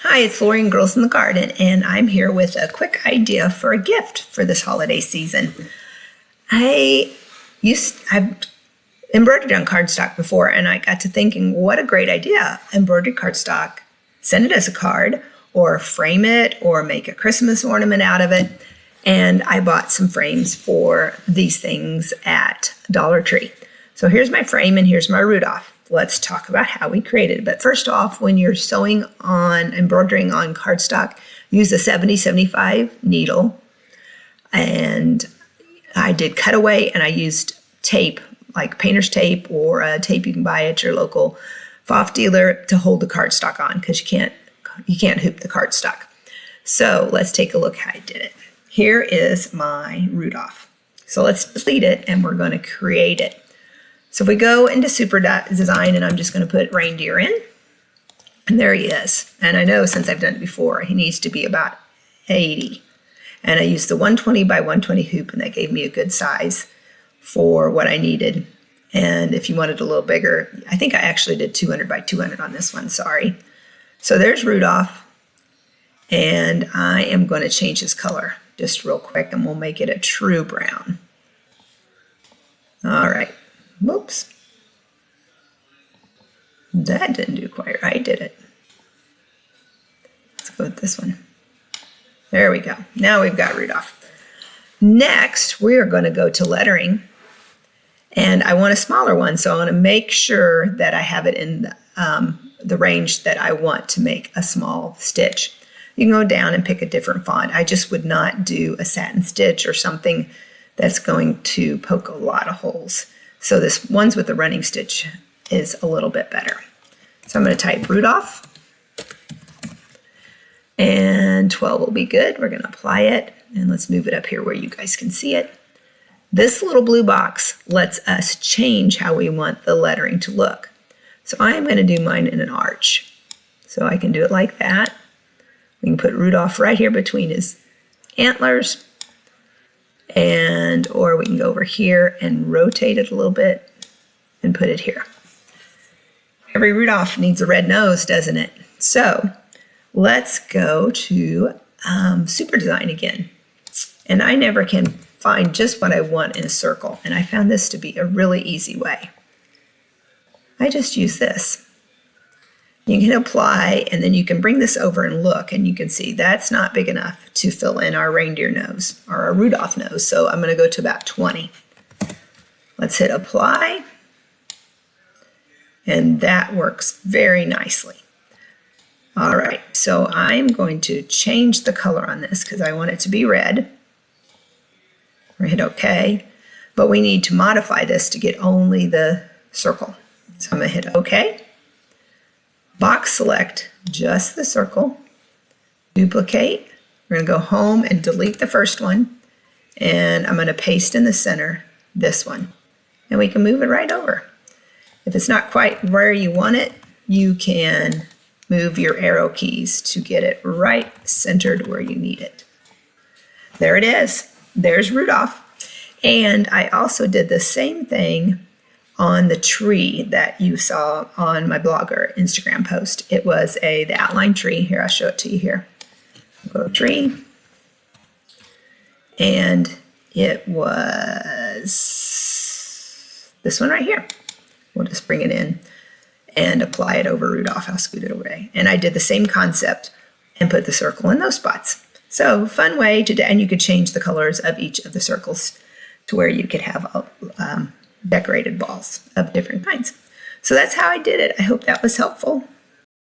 Hi, it's Lori and Girls in the Garden, and I'm here with a quick idea for a gift for this holiday season. I've embroidered on cardstock before, and I got to thinking, what a great idea. Embroidered cardstock, send it as a card, or frame it, or make a Christmas ornament out of it. And I bought some frames for these things at Dollar Tree. So here's my frame, and here's my Rudolph. Let's talk about how we created it. But first off, when you're embroidering on cardstock, use a 70-75 needle. And I did cutaway, and I used tape, like painter's tape or a tape you can buy at your local FOF dealer to hold the cardstock on, because you can't hoop the cardstock. So let's take a look how I did it. Here is my Rudolph. So let's delete it, and we're going to create it. So if we go into Super Design, and I'm just going to put reindeer in, and there he is. And I know since I've done it before, he needs to be about 80. And I used the 120 by 120 hoop, and that gave me a good size for what I needed. And if you wanted a little bigger, I think I actually did 200 by 200 on this one, sorry. So there's Rudolph, and I am going to change his color just real quick, and we'll make it a true brown. All right. Whoops. That didn't do quite right, did it? Let's go with this one. There we go. Now we've got Rudolph. Next, we are going to go to lettering. And I want a smaller one, so I want to make sure that I have it in the range that I want to make a small stitch. You can go down and pick a different font. I just would not do a satin stitch or something that's going to poke a lot of holes. So this ones with the running stitch is a little bit better. So I'm going to type Rudolph, and 12 will be good. We're going to apply it, and let's move it up here where you guys can see it. This little blue box lets us change how we want the lettering to look. So I'm going to do mine in an arch. So I can do it like that. We can put Rudolph right here between his antlers. Or we can go over here and rotate it a little bit and put it here. Every Rudolph needs a red nose, doesn't it? So let's go to Super Design again. And I never can find just what I want in a circle. And I found this to be a really easy way. I just use this. You can apply, and then you can bring this over and look, and you can see that's not big enough to fill in our reindeer nose or our Rudolph nose. So I'm going to go to about 20. Let's hit apply. And that works very nicely. All right, so I'm going to change the color on this because I want it to be red. We're going to hit OK. But we need to modify this to get only the circle. So I'm going to hit OK. Box select just the circle, duplicate. We're going to go home and delete the first one, and I'm going to paste in the center this one, and we can move it right over. If it's not quite where you want it, you can move your arrow keys to get it right centered where you need it. There it is. There's Rudolph. And I also did the same thing on the tree that you saw on my blog or Instagram post. It was the outline tree. Here, I'll show it to you here. Go to tree. And it was this one right here. We'll just bring it in and apply it over Rudolph. I'll scoot it away. And I did the same concept and put the circle in those spots. So fun way to do, and you could change the colors of each of the circles to where you could have decorated balls of different kinds. So that's how I did it. I hope that was helpful.